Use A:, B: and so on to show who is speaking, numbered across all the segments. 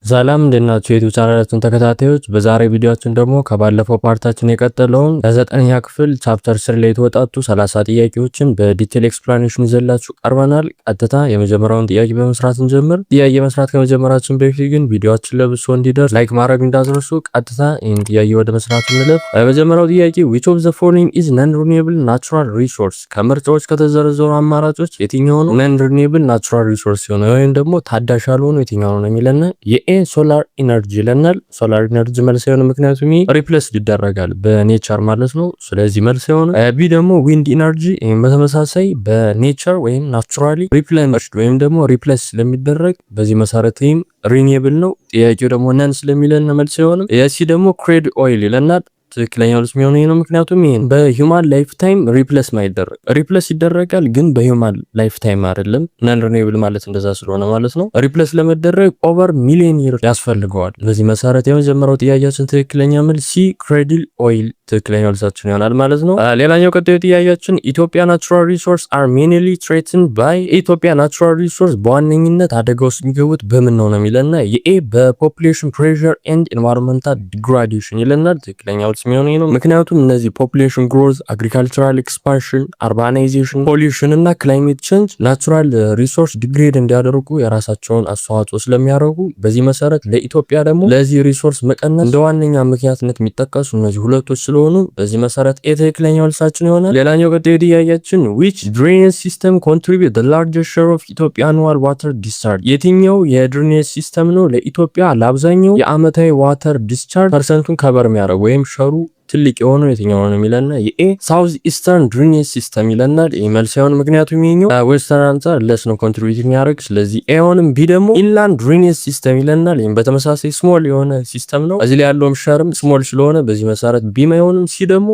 A: ሰላም እንደናችሁ የዩቲዩብ ቻናላችን ተከታታዮች፣ በዛሬ ቪዲዮአችን ደግሞ ከባለፈው ፓርታችን የቀጠለውን ከ9ኛ ክፍል ቻፕተር 3 ላይ የተወጣጡ 30 ጥያቄዎችን በዲቴል ኤክስፕላኔሽን ይዘላችሁ ቀርበናል። ቀጥታ የመጀመሪያውን ጥያቄ በመስራት እንጀምር። ጥያቄ መስራት ከመጀመራችን በፊት ግን ቪዲዮአችን ለብዙ ሰው እንዲደርስ ላይክ ማድረግ እንዳትረሱ። ቀጥታ ይህን ጥያቄ ወደ መስራት እንለፍ። የመጀመሪያው ጥያቄ which of the following is non-renewable natural resource? ከምርጫዎች ከተዘረዘሩ አማራጮች የትኛው ነው non-renewable natural resource የሆነ ወይም ደግሞ ታዳሽ ያልሆነ የትኛው ነው የሚለን? ኤ ሶላር ኢነርጂ ይለናል። ሶላር ኢነርጂ መልስ የሆነ ምክንያቱም ሪፕሌስ ይደረጋል በኔቸር ማለት ነው። ስለዚህ መልስ የሆነ ቢ ደግሞ ዊንድ ኢነርጂ፣ ይሄን በተመሳሳይ በኔቸር ወይም ናቹራሊ ሪፕሌስድ ወይም ደግሞ ሪፕሌስ ስለሚደረግ በዚህ መሰረት ይሄም ሪኒዌብል ነው። ጥያቄው ደግሞ ነን ስለሚለን መልስ የሆነ የሲ ደግሞ ክሬድ ኦይል ይለናል። ትክክለኛው ልስ የሚሆነው ነው። ምክንያቱም ይሄን በሂውማን ላይፍ ታይም ሪፕሌስ ማይደረግ ሪፕሌስ ይደረጋል፣ ግን በሂውማን ላይፍ ታይም አይደለም። ነን ሪኒዌብል ማለት እንደዛ ስለሆነ ማለት ነው። ሪፕሌስ ለመደረግ ኦቨር ሚሊዮን ይር ያስፈልገዋል። በዚህ መሰረት የመጀመሪያው ጥያቄያችን ትክክለኛ መልስ ሲ ክሬዲል ኦይል ትክክለኛው ልሳችን ይሆናል ማለት ነው። ሌላኛው ቀጣዩ ጥያቄያችን ኢትዮጵያ ናቹራል ሪሶርስ አር ሜንሊ ትሬትንድ ባይ ኢትዮጵያ ናቹራል ሪሶርስ በዋነኝነት አደጋ ውስጥ የሚገቡት በምን ነው የሚለና የኤ በፖፑሌሽን ፕሬሸር ኤንድ ኤንቫይሮንመንታል ዲግራዴሽን ይለናል። ትክክለኛው ልስ የሚሆነው ነው። ምክንያቱም እነዚህ ፖፑሌሽን ግሮዝ፣ አግሪካልቸራል ኤክስፓንሽን፣ አርባናይዜሽን፣ ፖሊዩሽን እና ክላይሜት ቼንጅ ናቹራል ሪሶርስ ዲግሬድ እንዲያደርጉ የራሳቸውን አስተዋጽኦ ስለሚያደርጉ በዚህ መሰረት ለኢትዮጵያ ደግሞ ለዚህ ሪሶርስ መቀነስ እንደ ዋነኛ ምክንያትነት የሚጠቀሱ እነዚህ ሁለቶች ስለሆኑ በዚህ መሰረት ትክክለኛው ልሳችን ይሆናል። ሌላኛው ቀጣዩ ጥያቄያችን which drainage system contribute the largest share of Ethiopia annual water discharge? የትኛው የድሬኔጅ ሲስተም ነው ለኢትዮጵያ ለአብዛኛው የአመታዊ ዋተር ዲስቻርጅ ፐርሰንቱን ከበር የሚያደርግ ወይም ሸሩ ትልቅ የሆነው የትኛው ነው የሚለና የኤ ሳውዝ ኢስተርን ድሬኔጅ ሲስተም ይለናል። ይህ መልስ ሳይሆን ምክንያቱም ይሄኛው ዌስተርን አንጻር ለስ ነው ኮንትሪቢዩት የሚያደርግ። ስለዚህ ኤ ሆንም ቢ ደግሞ ኢንላንድ ድሬኔጅ ሲስተም ይለናል። ይህም በተመሳሳይ ስሞል የሆነ ሲስተም ነው። እዚህ ላይ ያለውም ሸርም ስሞል ስለሆነ በዚህ መሰረት ቢ ማይሆንም ሲ ደግሞ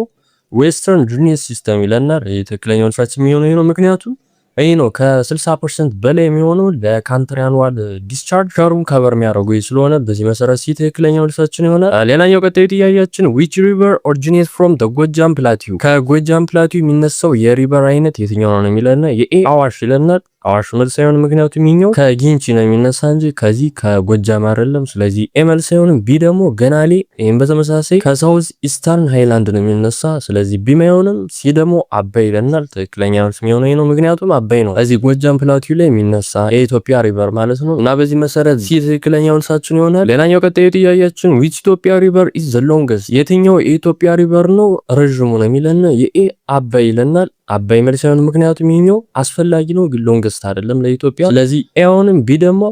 A: ዌስተርን ድሬኔጅ ሲስተም ይለናል። ይህ ትክክለኛው መልሳችን የሚሆነው ይሄ ነው። ምክንያቱም ይሄ ነው ከ60% በላይ የሚሆነው ለካንትሪ አኑዋል ዲስቻርጅ ሸሩን ከበር የሚያደርጉ ስለሆነ በዚህ መሰረት ሲ ትክክለኛው ልሳችን ይሆናል። ሌላኛው ቀጣዩ ጥያቄያችን which river originates from the ጎጃም ፕላቲው? ከጎጃም ፕላቲው የሚነሳው የሪቨር አይነት የትኛው ነው የሚለና የኤ አዋሽ ይለናል። አዋሽ መልስ ሳይሆን ምክንያቱም ይሄኛው ከጊንጪ ነው የሚነሳ እንጂ ከዚህ ከጎጃም አይደለም። ስለዚህ ኤ መልስ ሳይሆን ቢ ደግሞ ገናሌ፣ ይሄን በተመሳሳይ ከሳውዝ ኢስተርን ሃይላንድ ነው የሚነሳ። ስለዚህ ቢ ማይሆንም ሲ ደግሞ አባይ ይለናል። ትክክለኛ መልስ የሚሆነው ይሄ ነው። ምክንያቱም አባይ ነው እዚህ ጎጃም ፕላቲው ላይ የሚነሳ የኢትዮጵያ ሪቨር ማለት ነው እና በዚህ መሰረት ሲ ትክክለኛ መልሳችን ይሆናል። ሌላኛው ቀጣዩ ጥያቄያችን which Ethiopia river is the longest? የትኛው የኢትዮጵያ ሪቨር ነው ረጅሙ ነው የሚለን የኤ አባይ ይለናል። አባይ መልስ ሳይሆን ምክንያቱም ይሄኛው አስፈላጊ ነው ግን ሎንግስት አይደለም ለኢትዮጵያ። ስለዚህ ኤውንም ቢ ደግሞ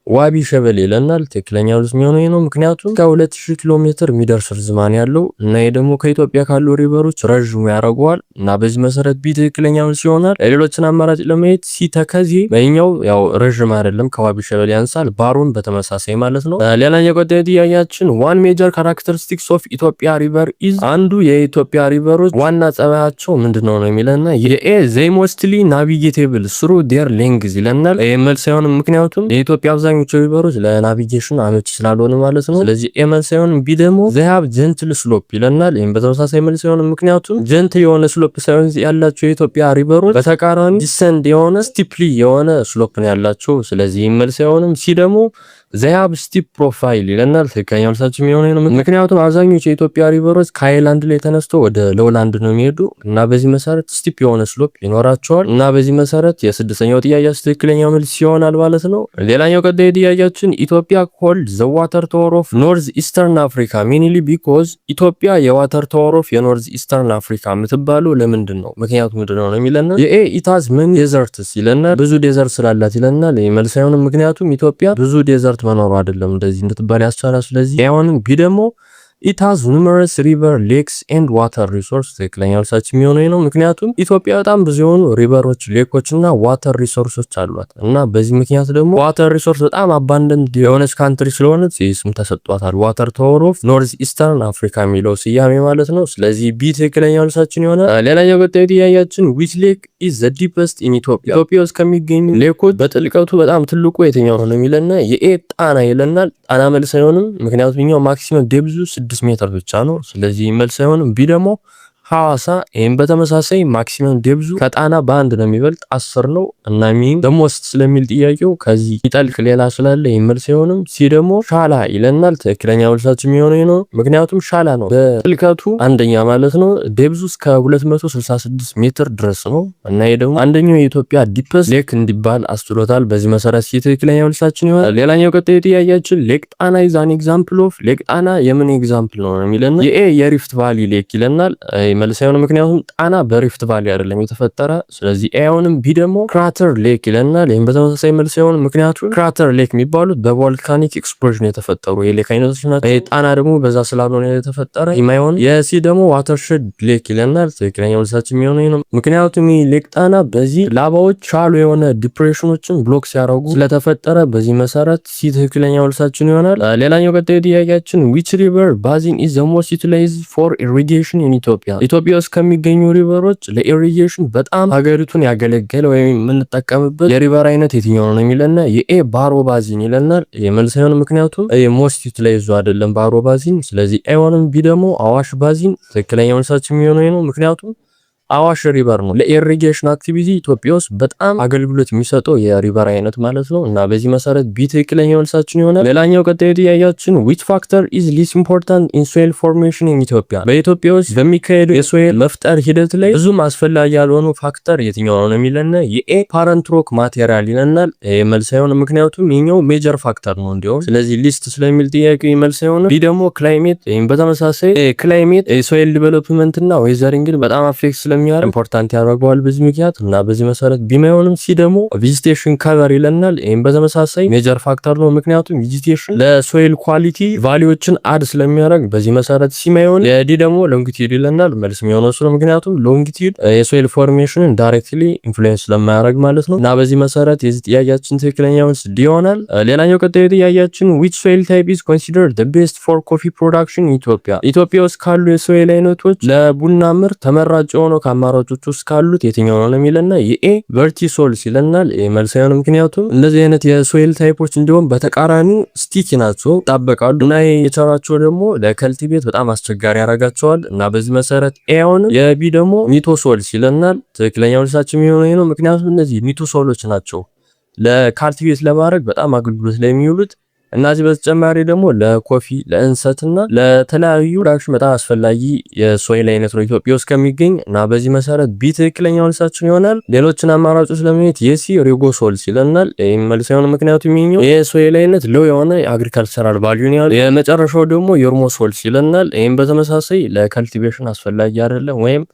A: ዋቢ ሸበሌ ይለናል። ትክክለኛው ልስ የሚሆነው ይሄ ነው። ምክንያቱም ከ2000 ኪሎ ሜትር የሚደርስ ርዝማኔ ያለው እና ይሄ ደግሞ ከኢትዮጵያ ካሉ ሪቨሮች ረጅሙ ያደርገዋል እና በዚህ መሰረት ቢ ትክክለኛው ልስ ይሆናል። ሌሎችን አማራጭ ለማየት ሲ ተከዜ በእኛው ያው ረጅም አይደለም ከዋቢ ሸበሌ ያንሳል። ባሮን በተመሳሳይ ማለት ነው። ሌላኛው ቀጣዩ ጥያቄያችን one major characteristics of Ethiopia river is አንዱ የኢትዮጵያ ሪቨሮች ዋና ጸባያቸው ምንድነው ነው የሚለና የኤ they mostly navigable through their length ይለናል። ይሄ መልስ ሳይሆን ምክንያቱም የኢትዮጵያ አብዛኛው ሪቨሮች ለናቪጌሽን አመች ስላልሆነ ማለት ነው። ስለዚህ ኤ መልስ ሳይሆን ቢ ደግሞ they have gentle slope ይለናል። ይሄን በተመሳሳይ መልስ ሳይሆን ምክንያቱም ጀንትል የሆነ ስሎፕ ሳይሆን ያላቸው የኢትዮጵያ ሪቨሮች በተቃራኒ ዲሰንድ የሆነ ስቲፕሊ የሆነ ስሎፕ ነው ያላቸው። ስለዚህ መልስ ሳይሆንም ሲ ደግሞ they have steep profile ይለናል። ትክክለኛው መልሳችን የሚሆነው ነው። ምክንያቱም አብዛኞቹ የኢትዮጵያ ሪቨሮች ከሃይላንድ ላይ ተነስተው ወደ ሎውላንድ ነው የሚሄዱ እና በዚህ መሰረት ስቲፕ የሆነ ስሎፕ ይኖራቸዋል እና በዚህ መሰረት የስድስተኛው ጥያቄያችን ትክክለኛው መልስ ይሆናል ማለት ነው። ሌላኛው ቀጣይ ጥያቄያችን ኢትዮጵያ ኮልድ ዘ ዋተር ታወር ኦፍ ኖርዝ ኢስተርን አፍሪካ ሜንሊ ቢኮዝ ኢትዮጵያ የዋተር ታወር ኦፍ የኖርዝ ኢስተርን አፍሪካ የምትባለው ለምንድን ነው? ምክንያቱም ምንድን ነው የሚለን የኤ ኢታዝ ምን ዴዘርትስ ይለናል። ብዙ ዴዘርት ስላላት ይለናል። ይህ መልስ አይሆንም። ምክንያቱም ኢትዮጵያ ብዙ ዴዘርት መኖሩ አይደለም እንደዚህ እንድትባል ያስቻላል። ስለዚህ አይሆንም። ቢ ደግሞ it has numerous river lakes and water resource ትክክለኛው መልሳችን የሚሆነው ነው። ምክንያቱም ኢትዮጵያ በጣም ብዙ የሆኑ ሪቨሮች፣ ሌኮች እና ዋተር ሪሶርሶች አሏት እና በዚህ ምክንያት ደግሞ ዋተር ሪሶርስ በጣም አባንደንት የሆነች ካንትሪ ስለሆነች ስም ተሰጥቷታል ዋተር ታወር ኦፍ ኖርዝ ኢስተርን አፍሪካ የሚለው ስያሜ ማለት ነው። ስለዚህ ቢ ትክክለኛው መልሳችን ይሆናል። ሌላኛው ቀጣዩ ጥያቄያችን which lake is the deepest in Ethiopia? ኢትዮጵያ ውስጥ ከሚገኙ ሌኮች በጥልቀቱ በጣም ትልቁ የትኛው ነው የሚለና የኤ ጣና ይለናል። ጣና መልስ አይሆንም። ምክንያቱም ይሄኛው ማክሲመም ዴፕዙ 6 ሜትር ብቻ ነው። ስለዚህ መልስ አይሆንም። ቢ ደግሞ ሐዋሳ። ይህም በተመሳሳይ ማክሲመም ዴብዙ ከጣና በአንድ ነው የሚበልጥ 10 ነው እና ሚም ደግሞ ስለሚል ጥያቄው ከዚህ ይጠልቅ ሌላ ስላለ ይመልስ አይሆንም። ሲ ደግሞ ሻላ ይለናል። ትክክለኛ መልሳችን የሚሆነው ነው፣ ምክንያቱም ሻላ ነው በጥልቀቱ አንደኛ ማለት ነው። ዴብዙ እስከ 266 ሜትር ድረስ ነው እና ይሄ ደግሞ አንደኛው የኢትዮጵያ ዲፐስት ሌክ እንዲባል አስችሎታል። በዚህ መሰረት ሲ ትክክለኛ መልሳችን ይሆናል። ሌላኛው ቀጣይ ጥያቄያችን ሌክ ጣና ኢዝ አን ኤግዛምፕል ኦፍ። ሌክ ጣና የምን ኤግዛምፕል ነው የሚለና የኤ የሪፍት ቫሊ ሌክ ይለናል። መልስ አይሆንም፣ ምክንያቱም ጣና በሪፍት ቫሊ አይደለም የተፈጠረ። ስለዚህ ኤ አይሆንም። ቢ ደግሞ ክራተር ሌክ ይለናል። ይህም በተመሳሳይ መልስ አይሆንም፣ ምክንያቱም ክራተር ሌክ የሚባሉት በቮልካኒክ ኤክስፕሎዥን የተፈጠሩ የሌክ አይነቶች ናቸው። ጣና ደግሞ በዛ ስላልሆነ የተፈጠረ የማይሆን። የሲ ደግሞ ዋተርሸድ ሌክ ይለናል። ትክክለኛ መልሳችን የሚሆነው ነው፣ ምክንያቱም ሌክ ጣና በዚህ ላባዎች ሻሎ የሆነ ዲፕሬሽኖችን ብሎክ ሲያደርጉ ስለተፈጠረ በዚህ መሰረት ሲ ትክክለኛ መልሳችን ይሆናል። ሌላኛው ቀጣዩ ጥያቄያችን which river basin is the most utilized for irrigation in Ethiopia? ኢትዮጵያ ውስጥ ከሚገኙ ሪቨሮች ለኢሪጌሽን በጣም ሀገሪቱን ያገለገለ ወይም የምንጠቀምበት የሪቨር አይነት የትኛው ነው የሚለና የኤ ባሮ ባዚን ይለናል። የመልስ አይሆንም፣ ምክንያቱም ሞስት ዩቲላይዝድ አይደለም ባሮ ባዚን። ስለዚህ አይሆንም። ቢ ደግሞ አዋሽ ባዚን ትክክለኛ መልሳችን የሚሆነው ነው፣ ምክንያቱም አዋሽ ሪቨር ነው ለኢሪጌሽን አክቲቪቲ ኢትዮጵያ ውስጥ በጣም አገልግሎት የሚሰጠው የሪቨር አይነት ማለት ነው እና በዚህ መሰረት ቢ ትክክለኛ መልሳችን ይሆናል። ሌላኛው ቀጣዩ ጥያቄያችን which factor is least important in soil formation in Ethiopia? በኢትዮጵያ ውስጥ በሚካሄዱ የሶይል መፍጠር ሂደት ላይ ብዙም አስፈላጊ ያልሆኑ ፋክተር የትኛው ነው የሚለና የኤ ፓረንት ሮክ ማቴሪያል ይለናል። መልስ አይሆንም፣ ምክንያቱም ይሄኛው ሜጀር ፋክተር ነው እንዲያው። ስለዚህ ሊስት ስለሚል ጥያቄው መልስ አይሆንም። ቢ ደግሞ ክላይሜት፣ ይሄም በተመሳሳይ ክላይሜት ሶይል ዲቨሎፕመንት እና ዌዘሪንግን በጣም አፌክት ኢምፖርታንት ያደርገዋል በዚህ ምክንያት እና በዚህ መሰረት ቢማይሆንም። ሲ ደግሞ ቬጂቴሽን ከቨር ይለናል። ይሄም በተመሳሳይ ሜጀር ፋክተር ነው፣ ምክንያቱም ቬጂቴሽን ለሶይል ኳሊቲ ቫልዩዎችን አድ ስለሚያደርግ በዚህ መሰረት ሲ ማይሆን። የዲ ደግሞ ሎንጊቲዩድ ይለናል። መልስ የሚሆነው እሱ ነው፣ ምክንያቱም ሎንጊቲዩድ የሶይል ፎርሜሽንን ዳይሬክትሊ ኢንፍሉዌንስ ስለማያደርግ ማለት ነው እና በዚህ መሰረት የዚህ ጥያቄያችን ትክክለኛ መልስ ዲ ይሆናል። ሌላኛው ቀጣዩ ጥያቄያችን which soil type is considered the best for coffee production in Ethiopia? ኢትዮጵያ ውስጥ ካሉ የሶይል አይነቶች ለቡና ምርት ተመራጭ የሆነው አማራጮች ውስጥ ካሉት የትኛው ነው የሚለና የኤ ቨርቲሶልስ ይለናል። መልስ አይሆንም፣ ምክንያቱም እንደዚህ አይነት የሶይል ታይፖች እንዲሁም በተቃራኒ ስቲኪ ናቸው ይጣበቃሉ እና የቸራቸው ደግሞ ለከልቲቬት በጣም አስቸጋሪ ያደርጋቸዋል እና በዚህ መሰረት ኤ አይሆንም። የቢ ደግሞ ኒቶሶልስ ይለናል። ትክክለኛ መልሳችን የሚሆነው ነው፣ ምክንያቱም እነዚህ ኒቶሶሎች ናቸው ለካልቲቬት ለማድረግ በጣም አገልግሎት ላይ የሚውሉት። እናዚህ በተጨማሪ ደግሞ ለኮፊ ለእንሰትና ለተለያዩ ፕሮዳክሽን በጣም አስፈላጊ የሶይል አይነት ነው ኢትዮጵያ ውስጥ ከሚገኝ እና በዚህ መሰረት ቢ ትክክለኛው መልሳችን ይሆናል። ሌሎችን አማራጮች ለማየት የሲ ሪጎሶልስ ይለናል። ይሄም መልስ ይሆናል፣ ምክንያቱም የሚኘው የሶይል አይነት ሎ የሆነ የአግሪካልቸራል ቫልዩ ነው። የመጨረሻው ደግሞ ዮርሞሶልስ ይለናል። ይሄም በተመሳሳይ ለካልቲቬሽን አስፈላጊ አይደለም ወይም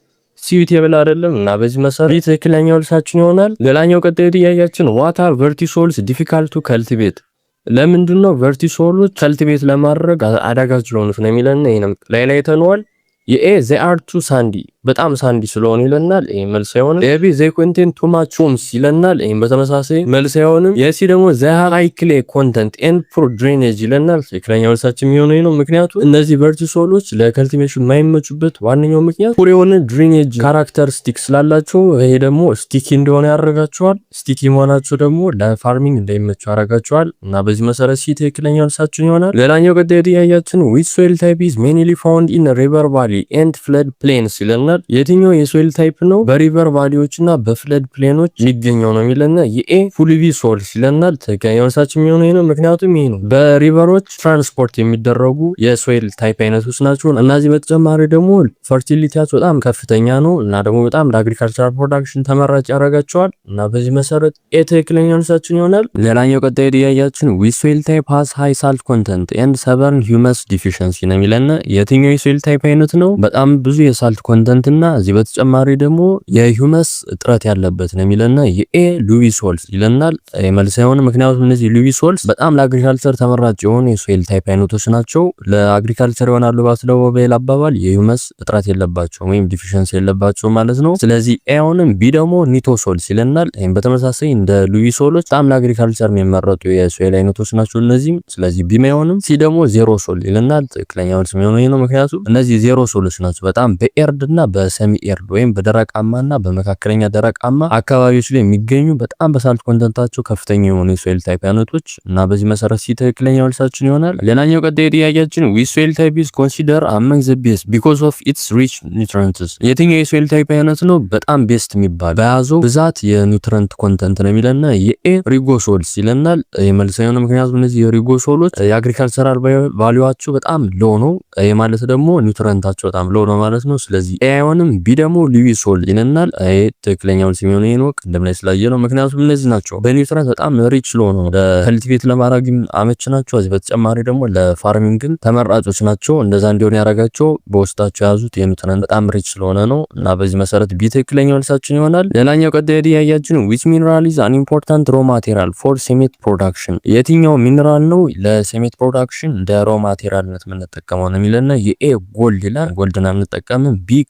A: ሲዩቴብል አይደለም እና በዚህ መሰረት ቢ ትክክለኛው መልሳችን ይሆናል። ሌላኛው ቀጣዩ ጥያቄያችን what are vertisols difficult to cultivate? ለምንድን ነው ቨርቲሶሎች ከልቲቬት ለማድረግ አዳጋች ስለሆኑት ነው የሚለን። ይሄንም ላይ ተነዋል። የኤ they are too sandy በጣም ሳንዲ ስለሆነ ይለናል። ይሄ መልስ አይሆንም። የቢ they contain too much fumes ይለናል። ይሄም በተመሳሳይ መልስ አይሆንም። የሲ ደግሞ they have high clay content and poor drainage ይለናል። ትክክለኛ መልሳችን የሚሆነው ነው፣ ምክንያቱም እነዚህ ቨርቲሶሎች ለከልቲቬሽን የማይመቹበት ዋነኛው ምክንያት ፖር የሆነ ድሬኔጅ ካራክተሪስቲክ ስላላቸው ይሄ ደግሞ ስቲኪ እንደሆነ ያደርጋቸዋል። ስቲኪ መሆናቸው ደግሞ ለፋርሚንግ እንዳይመቹ ያደርጋቸዋል እና በዚህ መሰረት ሲ ትክክለኛ መልሳችን ይሆናል። ሌላኛው ቀጣዩ ጥያቄያችን which soil type is mainly found in river valley and flood plains ይለናል። የትኛው የሶይል ታይፕ ነው በሪቨር ቫሊዎች እና በፍለድ ፕሌኖች የሚገኘው ነው የሚለና የኤ ፉልቪ ሶልስ ይለናል። ትክክለኛ መልሳችን የሚሆነው ነው፣ ምክንያቱም ይሄ ነው በሪቨሮች ትራንስፖርት የሚደረጉ የሶይል ታይፕ አይነቶች ናቸው። እናዚህ በተጨማሪ ደግሞ ፈርቲሊቲያቸው በጣም ከፍተኛ ነው እና ደግሞ በጣም ለአግሪካልቸራል ፕሮዳክሽን ተመራጭ ያደርጋቸዋል እና በዚህ መሰረት ኤ ትክክለኛ መልሳችን ይሆናል። ሌላኛው ቀጣዩ ጥያቄያችን which soil type has high salt content and severe humus deficiency ነው የሚለና የትኛው የሶይል ታይፕ አይነት ነው በጣም ብዙ የሳልት ኮንተንት እና እዚህ በተጨማሪ ደግሞ የሂውመስ እጥረት ያለበት ነው የሚለና የኤ ሉዊ ሶልስ ይለናል። መልስ አይሆንም፣ ምክንያቱም እነዚህ ሉዊ ሶልስ በጣም ለአግሪካልቸር ተመራጭ የሆኑ የሶይል ታይፕ አይነቶች ናቸው። ለአግሪካልቸር ይሆናሉ ባስለው በሌላ አባባል የሂውመስ እጥረት የለባቸው ወይም ዲፊሸንሲ የለባቸው ማለት ነው። ስለዚህ ኤ አይሆንም። ቢ ደግሞ ኒቶሶልስ ይለናል። ይሄም በተመሳሳይ እንደ ሉዊ ሶሎች በጣም ለአግሪካልቸር የሚመረጡ የሶይል አይነቶች ናቸው እነዚህም። ስለዚህ ቢ አይሆንም። ሲ ደግሞ ዜሮ ሶል ይለናል። ትክክለኛ መልስ የሚሆነው ነው፣ ምክንያቱም እነዚህ ዜሮ ሶሎች ናቸው በጣም በኤርድ እና በሰሚ ኤርድ ወይም በደረቃማና በመካከለኛ ደረቃማ አካባቢዎች ላይ የሚገኙ በጣም በሳልት ኮንተንታቸው ከፍተኛ የሆኑ የሶይል ታይፕ አይነቶች እና በዚህ መሰረት ትክክለኛ መልሳችን ይሆናል። ሌላኛው ቀጣይ ጥያቄያችን which soil type is considered among the best because of its rich nutrients? የትኛው የሶይል ታይፕ አይነት ነው በጣም ቤስት የሚባል በያዘው ብዛት የኒውትረንት ኮንተንት ነው የሚለና የኤ ሪጎሶልስ ይለናል። የመልሰው ነው ምክንያቱም እነዚህ የሪጎሶሎች የአግሪካልቸራል ቫልዩዋቸው በጣም ሎ ነው። ይሄ ማለት ደግሞ ኒውትረንታቸው በጣም ሎ ነው ማለት ነው። ስለዚህ ኤ አይሆንም። ቢ ደግሞ ሊዊሶል ይለናል። ይሄ ትክክለኛ መልስ የሚሆነው ይሄ ነው። ቅድም ላይ ስላየ ነው ምክንያቱም እነዚህ ናቸው በኒውትረንት በጣም ሪች ሎ ነው። ለከልቲቬት ለማድረግ አመች ናቸው። እዚህ በተጨማሪ ደግሞ ለፋርሚንግም ተመራጮች ናቸው። እንደዛ እንዲሆን ያደረጋቸው በውስጣቸው የያዙት የኒውትረንት በጣም ሪች ስለሆነ ነው እና በዚህ መሰረት ቢ ትክክለኛ መልሳችን ይሆናል። ሌላኛው ቀጣይ ጥያቄያችን which mineral is an important raw material for cement production? የትኛው ሚነራል ነው ለሴሜንት ፕሮዳክሽን እንደ ሮ ማቴሪያልነት የምንጠቀመው ነው የሚለና የኤ ጎልድ ይላል። ጎልድና የምንጠቀመው ቢ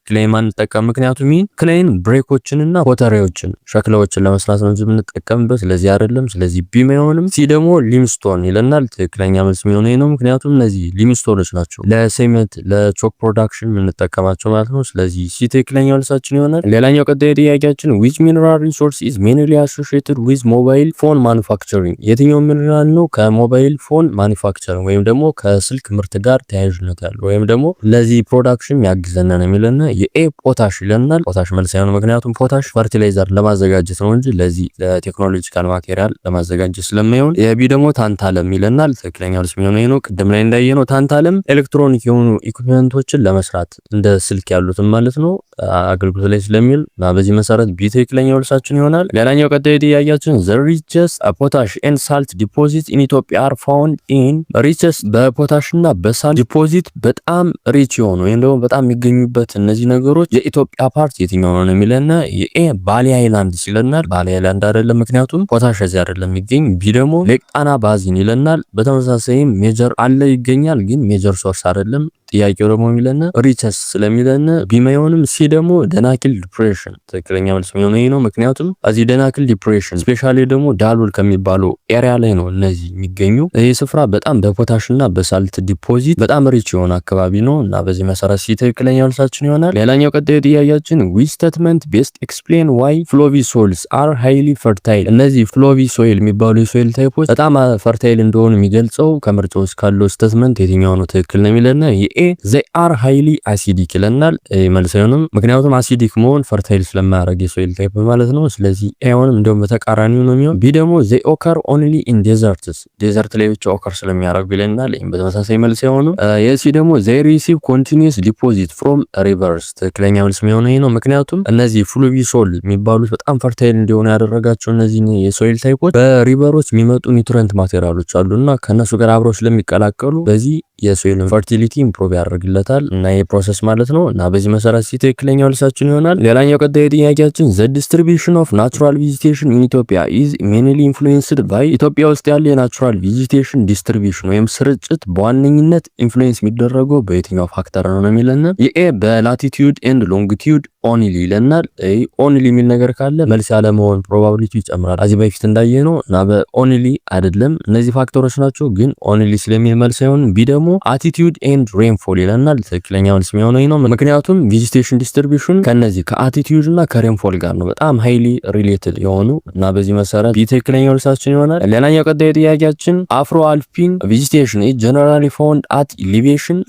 A: ክሌይ ማንጠቀም ምክንያቱም ይሄን ክሌይን ብሬኮችንና ፖተሪዎችን ሸክላዎችን ለመስራት ነው የምንጠቀምበት ስለዚህ አይደለም። ስለዚህ ቢ አይሆንም። ሲ ደግሞ ሊምስቶን ይለናል። ትክክለኛ መልስ የሚሆነው ነው ምክንያቱም እነዚህ ሊምስቶኖች ናቸው ለሴሜንት ለቾክ ፕሮዳክሽን የምንጠቀማቸው ማለት ነው። ስለዚህ ሲ ትክክለኛ መልሳችን ይሆናል። ሌላኛው ቀጣይ ጥያቄያችን which mineral resource is mainly associated with mobile phone manufacturing? የትኛው ሚነራል ነው ከሞባይል ፎን ማኒፋክቸሪንግ ወይም ደግሞ ከስልክ ምርት ጋር ተያያዥነት ያለው ወይም ደግሞ ለዚህ ፕሮዳክሽን ያግዘና ነው የሚለና የኤ ፖታሽ ይለናል። ፖታሽ መልስ ያለው ምክንያቱም ፖታሽ ፈርቲላይዘር ለማዘጋጀት ነው እንጂ ለዚህ ለቴክኖሎጂካል ማቴሪያል ለማዘጋጀት ስለማይሆን። የቢ ደግሞ ታንታለም ይለናል። ትክክለኛ መልስ የሚሆነው ይሄ ነው። ቅድም ላይ እንዳየነው ታንታለም ኤሌክትሮኒክ የሆኑ ኢኩዊፕመንቶችን ለመስራት እንደ ስልክ ያሉትን ማለት ነው አገልግሎት ላይ ስለሚል እና በዚህ መሰረት ቢ ትክክለኛ መልሳችን ይሆናል። ሌላኛው ቀጣይ ጥያቄያችን the richest potash and salt deposit in Ethiopia are found in richest በፖታሽ እና በሳልት ዲፖዚት በጣም ሪች የሆኑ ወይም ደግሞ በጣም የሚገኙበት እነዚህ ነገሮች የኢትዮጵያ ፓርት የትኛው ነው የሚለና የኤ ባሊ አይላንድ ይለናል። ባሊ አይላንድ አይደለም ምክንያቱም ፖታሽ እዚህ አይደለም የሚገኝ። ቢ ደግሞ ሌክ ጣና ባዚን ይለናል። በተመሳሳይም ሜጀር አለ ይገኛል ግን ሜጀር ሶርስ አይደለም። ጥያቄው ደግሞ የሚለና ሪቸስ ስለሚለና ቢማይሆንም ሲ ደግሞ ደናክል ዲፕሬሽን ትክክለኛ መልስ የሚሆነው ይሄ ነው ምክንያቱም እዚህ ደናክል ዲፕሬሽን ስፔሻሊ ደግሞ ዳሉል ከሚባለው ኤሪያ ላይ ነው እነዚህ የሚገኙ። ይሄ ስፍራ በጣም በፖታሽና በሳልት ዲፖዚት በጣም ሪች የሆነ አካባቢ ነው እና በዚህ መሰረት ሲ ትክክለኛ መልሳችን ይሆናል። ሌላኛው ቀጣይ ጥያቄያችን which statement best explain why flowy soils are highly fertile? እነዚህ ፍሎቪ ሶይል የሚባሉ የሶይል ታይፖች በጣም ፈርታይል እንደሆኑ የሚገልጸው ከምርጫው ውስጥ ካለው ስቴትመንት የትኛው ነው ትክክል ነው የሚለና የኤ they are highly acidic ይለናል። መልሰውንም ምክንያቱም አሲዲክ መሆን ፈርታይል ስለማያደርግ የሶይል ታይፕ ማለት ነው። ስለዚህ ኤውንም እንደውም በተቃራኒው ነው የሚሆን። ቢ ደግሞ they occur only in deserts ዴዘርት ላይ ብቻ ኦከር ስለሚያደርጉ ይለናል። ይሄን በተመሳሳይ መልስ ያሆኑ። የሲ ደግሞ they receive continuous deposit from rivers ትክክለኛ መልስ የሚሆነው ይሄ ነው ምክንያቱም እነዚህ ፍሉቪ ሶል የሚባሉት በጣም ፈርታይል እንዲሆኑ ያደረጋቸው እነዚህ የሶይል ታይፖች በሪቨሮች የሚመጡ ኒውትሪየንት ማቴሪያሎች አሉና ከነሱ ጋር አብረው ስለሚቀላቀሉ በዚህ የሶይል ፈርቲሊቲ ኢምፕሩቭ ያደርግለታል እና ይሄ ፕሮሰስ ማለት ነው እና በዚህ መሰረት ትክክለኛው መልሳችን ይሆናል። ሌላኛው ቀጣይ ጥያቄያችን the distribution of natural vegetation in Ethiopia is mainly influenced by ኢትዮጵያ ውስጥ ያለ የናቹራል ቬጂቴሽን ዲስትሪቢዩሽን ወይም ስርጭት በዋነኝነት ኢንፍሉዌንስ የሚደረገው በየትኛው ፋክተር ነው የሚለና የኤ በላቲቲዩድ ኤንድ ሎንጊቲዩድ ኦንሊ ይለናል። ኦንሊ የሚል ነገር ካለ መልስ ያለ መሆን ፕሮባቢሊቲ ይጨምራል እዚህ በፊት እንዳየነው እና በኦንሊ አይደለም እነዚህ ፋክተሮች ናቸው ግን ኦንሊ ስለሚል መልስ አይሆን። ቢ ደግሞ አቲቲዩድ ኤንድ ሬንፎል ይለናል። ትክክለኛ መልስ የሚሆነው ነው ምክንያቱም ቬጂቴሽን ዲስትሪቢዩሽን ከነዚህ ከአቲቲዩድ እና ከሬንፎል ጋር ነው በጣም ሃይሊ ሪሌትድ የሆኑ እና በዚህ መሰረት ቢ ትክክለኛ መልሳችን ይሆናል። ሌላኛው ቀጣይ ጥያቄያችን አፍሮ አልፒን ቬጂቴሽን ኢዝ ጀነራሊ ፋውንድ አት ኢሊቬሽን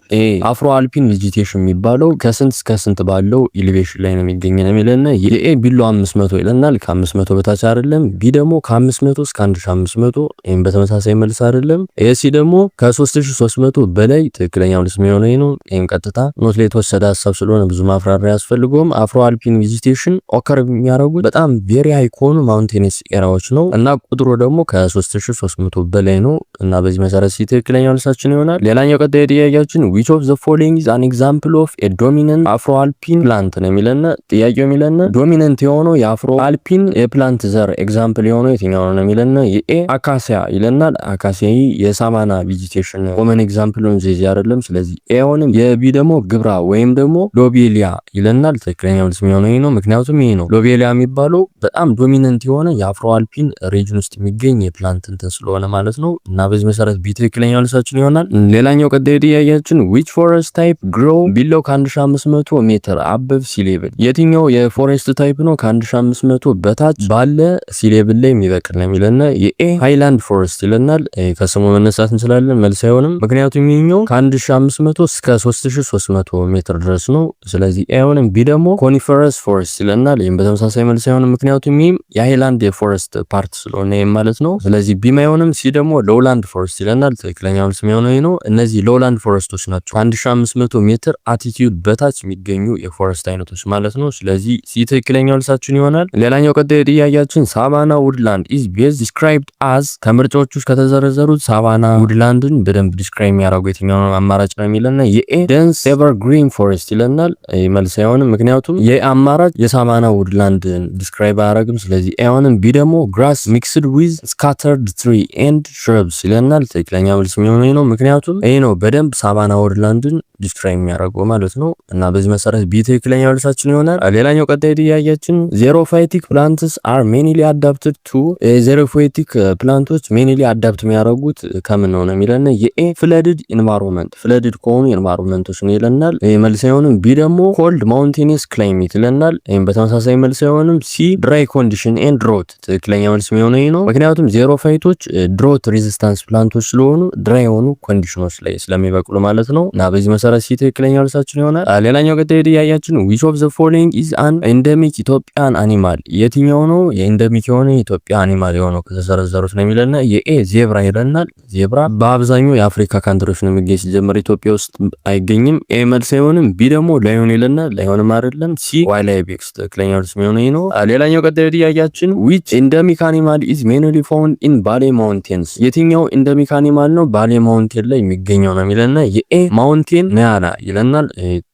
A: አፍሮ አልፒን ቬጂቴሽን የሚባለው ከስንት እስከ ስንት ባለው ኢሊቬሽን ላይ ነው የሚገኝ ነው የሚለና የኤ ቢሎ 500 ይለናል። ከ500 በታች አይደለም። ቢ ደግሞ ከ500 እስከ 1500 ይሄን በተመሳሳይ መልስ አይደለም። ኤሲ ደግሞ ከ3300 በላይ ትክክለኛ መልስ የሚሆነው ነው። ይሄን ቀጥታ ኖት ላይ የተወሰደ ሐሳብ ስለሆነ ብዙ ማፍራሪያ ያስፈልገውም። አፍሮ አልፒን ቬጂቴሽን ኦከር የሚያደርጉት በጣም ቬሪ ሃይ ከሆኑ ማውንቴንስ ኤሪያዎች ነው እና ቁጥሩ ደግሞ ከ3300 በላይ ነው እና በዚህ መሰረት ትክክለኛ መልሳችን ይሆናል። ሌላኛው ቀጣይ ጥያቄያችን which of the following is an example of a dominant afro alpine plant ነው የሚለን ይለና ጥያቄው የሚለና ዶሚናንት የሆነው የአፍሮ አልፒን የፕላንት ዘር ኤግዛምፕል የሆነው የትኛው ነው የሚለና የኤ አካሲያ ይለናል። አካሲያ የሳቫና ቬጂቴሽን ኮመን ኤግዛምፕል ነው እንጂ አይደለም። ስለዚህ ኤ ሆነም የቢ ደግሞ ግብራ ወይም ደግሞ ሎቤሊያ ይለናል። ትክክለኛው መልስ የሚሆነው ይሄ ነው። ምክንያቱም ይሄ ነው ሎቤሊያ የሚባለው በጣም ዶሚናንት የሆነ የአፍሮ አልፒን ሪጅን ውስጥ የሚገኝ የፕላንት እንትን ስለሆነ ማለት ነው። እና በዚህ መሰረት ቢ ትክክለኛው መልሳችን ይሆናል። ሌላኛው ቀጣይ ጥያቄያችን which forest type grow below ከ1500 ሜትር above sea level የትኛው የፎሬስት ታይፕ ነው ከ1500 በታች ባለ sea level ላይ የሚበቅል ነው የሚለና የኤ ሃይላንድ ፎሬስት ይለናል። ከስሙ መነሳት እንችላለን መልስ አይሆንም። ምክንያቱም ይሄኛው ከ1500 እስከ 3300 ሜትር ድረስ ነው። ስለዚህ ኤ አይሆንም። ቢ ደግሞ ኮኒፈረስ ፎሬስት ይለናል። ይሄም በተመሳሳይ መልስ አይሆንም። ምክንያቱም ይሄም የሃይላንድ የፎሬስት ፓርት ስለሆነ ይሄም ማለት ነው። ስለዚህ ቢ አይሆንም። ሲ ደግሞ ሎውላንድ ፎሬስት ይለናል። ትክክለኛው መልስ የሚሆነው ይሄ ነው። እነዚህ ሎውላንድ ፎሬስቶች ናቸው ከ1500 ሜትር አቲቲዩድ በታች የሚገኙ የፎሬስት አይነቶች ማለት ነው። ስለዚህ ሲ ትክክለኛው መልሳችን ይሆናል። ሌላኛው ቀጣይ ጥያቄያችን ሳቫና ውድላንድ ኢዝ ቤዝ ዲስክራይብድ አዝ ከምርጫዎች ውስጥ ከተዘረዘሩት ሳቫና ውድላንድን በደንብ ዲስክራይብ የሚያደርገው የትኛው አማራጭ ነው የሚለና የኤ ደንስ ኤቨርግሪን ፎሬስት ይለናል። መልስ አይሆንም። ምክንያቱም የአማራጭ የሳቫና ውድላንድን ዲስክራይብ አያደርግም። ስለዚህ አይሆንም። ቢ ደግሞ ግራስ ሚክስድ ዊዝ ስካተርድ ትሪ ኤንድ ሽርብስ ይለናል። ትክክለኛው መልስ የሚሆነው ነው። ምክንያቱም ይሄ ነው በደንብ ሳቫና ውድላንድን ዲስክራይብ የሚያደርገው ማለት ነው። እና በዚህ መሰረት ቢ ትክክለኛው መልሳችን ይሆናል። ሌላኛው ቀጣይ ጥያቄያችን ዜሮፋይቲክ ፕላንትስ አር ሜንሊ አዳፕትድ ቱ ዜሮፋይቲክ ፕላንቶች ሜንሊ አዳፕት የሚያደርጉት ከምን ነው የሚለን የኤ ፍለድድ ኢንቫይሮንመንት ፍለድድ ከሆኑ ኢንቫይሮንመንቶች ነው ይለናል። መልስ አይሆንም። ቢ ደግሞ ኮልድ ማውንቴኒየስ ክላይሜት ይለናል። ይሄም በተመሳሳይ መልስ አይሆንም። ሲ ድራይ ኮንዲሽን ኤንድ ድሮት ትክክለኛ መልስ የሚሆነው ይሄ ነው። ምክንያቱም ዜሮፋይቶች ድሮት ሬዚስታንስ ፕላንቶች ስለሆኑ ድራይ የሆኑ ኮንዲሽኖች ላይ ስለሚበቅሉ ማለት ነው። እና በዚህ መሰረት ሲ ትክክለኛ መልሳችን ይሆናል። ሌላኛው ቀጣይ ጥያቄያችን which of the following is an endemic ኢትዮጵያን አኒማል የትኛው ነው የኤንደሚክ የሆነ የኢትዮጵያ አኒማል የሆነው ከተዘረዘሩት ነው የሚለና የኤ ዜብራ ይለናል። ዜብራ በአብዛኛው የአፍሪካ ካንትሪዎች ነው የሚገኝ ሲጀምር ኢትዮጵያ ውስጥ አይገኝም። ኤ መልስ አይሆንም። ቢ ደግሞ ላዮን ይለናል። ላዮንም አይደለም። ሲ ዋይልድ አይቤክስ ትክክለኛ መልስ የሚሆነው ይሄ ነው። ሌላኛው ቀጣይ ጥያቄያችን which endemic animal is mainly found in ባሌ ማውንቴንስ የትኛው ኤንደሚክ አኒማል ነው ባሌ ማውንቴን ላይ የሚገኘው ነው የሚለና የኤ ማውንቴን ኒያላ ይለናል።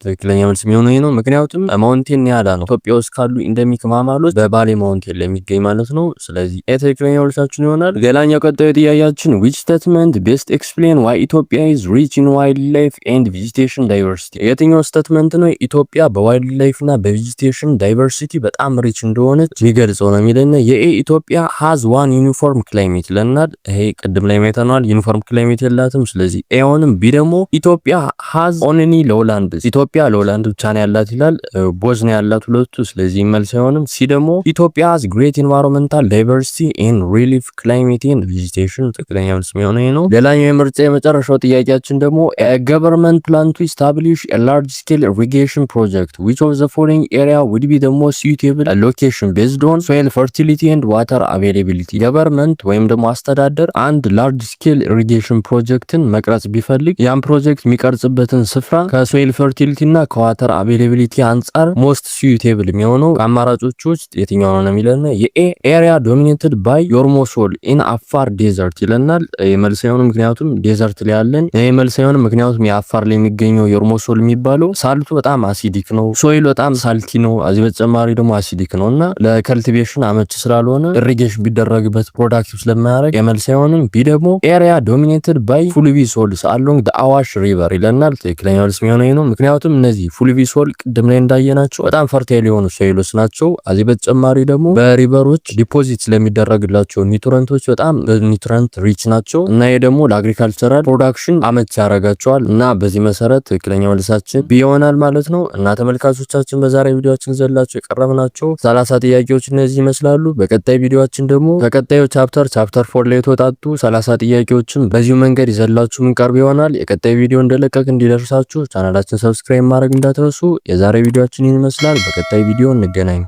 A: ትክክለኛ መልስ የሚሆነው ይሄ ነው። ምክንያቱም ማውንቴን ኒያላ ነው ኢትዮጵያ ውስጥ ካሉ ኤንደሚክ ማማሎች በባሌ ማውንቴን ላይ የሚገኝ ማለት ነው። ስለዚህ ኤ ትክክለኛ መልሳችን ይሆናል። ሌላኛው ቀጣዩ ጥያቄያችን which statement best explain why Ethiopia is rich in wildlife and vegetation diversity የትኛው ስቴትመንት ነው ኢትዮጵያ በዋይልድ ላይፍ እና በቬጂቴሽን ዳይቨርሲቲ በጣም ሪች እንደሆነች የሚገልጸው ነው የሚለን የኤ ኢትዮጵያ has one uniform climate ይለናል። ይሄ ቅድም ላይ አይተናል። ዩኒፎርም ክላይሜት የላትም። ስለዚህ ኤ ሆንም። ቢ ደግሞ ኢትዮጵያ has only lowland ኢትዮጵያ ሎውላንድ ብቻ ነው ያላት ይላል። ቦዝ ነው ያላት ሁለቱ። ስለዚህ መልስ አይሆንም። ሲ ደግሞ ኢትዮጵያ has great environmental diversity and relief climate and vegetation ትክክለኛ መልስ የሚሆነው ይሄ ነው። ሌላኛው የምርጫ የመጨረሻው ጥያቄያችን ደግሞ a government plan to establish a large scale irrigation project which of the following area would be the most suitable location based on soil fertility and water availability ገቨርንመንት ወይም ደግሞ አስተዳደር አንድ ላርጅ ስኬል ኢሪጌሽን ፕሮጀክትን መቅረጽ ቢፈልግ ያን ፕሮጀክት የሚቀርጽበትን ስፍራ ከሶይል ፈርቲሊቲ እና ከዋተር አቬይላቢሊቲ አንጻር ሞስት ሱቴብል የሚሆነው አማራጮች ውስጥ የትኛው ነው የሚለን የኤ ኤሪያ ዶሚኔትድ ባይ ዮርሞሶል ኢን አፋር ዴዘርት ይለናል። የመልስ አይሆንም። ምክንያቱም ዴዘርት ላይ ያለን የመልስ አይሆንም። ምክንያቱም የአፋር ላይ የሚገኘው ዮርሞሶል የሚባለው ሳልቱ በጣም አሲዲክ ነው፣ ሶይል በጣም ሳልቲ ነው። እዚህ በተጨማሪ ደግሞ አሲዲክ ነውና ለከልቲቬሽን አመች ስላልሆነ ኢሪጌሽን ቢደረግበት ፕሮዳክቲቭ ስለማያደርግ የመልስ አይሆንም። ቢ ደግሞ ኤሪያ ዶሚኔትድ ባይ ፉልቪ ሶልስ አሎንግ ዘ አዋሽ ሪቨር ይለናል። ትክክለኛ መልስ የሚሆነው ነው። ምክንያቱም እነዚህ ፉልቪ ሶል ቅድም ላይ እንዳየናቸው በጣም ፈርታይል የሆኑ ሶይሎች ናቸው። እዚህ በተጨማሪ ደግሞ በሪቨሮች ዲፖዚት ስለሚደረግላቸው ኒውትረንቶች በጣም ኒውትረንት ሪች ናቸው እና ይሄ ደግሞ ለአግሪካልቸራል ፕሮዳክሽን አመች ያደርጋቸዋል እና በዚህ መሰረት ትክክለኛ መልሳችን ቢ ይሆናል ማለት ነው። እና ተመልካቾቻችን በዛሬ ቪዲዮአችን ዘላቸው የቀረብናቸው 30 ጥያቄዎች እነዚህ ይመስላሉ። በቀጣይ ቪዲዮአችን ደግሞ ከቀጣዩ ቻፕተር 4 ላይ የተወጣጡ 30 ጥያቄዎችን በዚሁ መንገድ ይዘላችሁ ምንቀርብ ይሆናል። የቀጣይ ቪዲዮ እንደለቀቅ እንዲደርሳችሁ ቻናላችን ሰብስክራይብ ማድረግ እንዳትረሱ። የዛሬ ቪዲዮአችን ይመስላል። በቀጣይ ቪዲዮ እንገናኝ።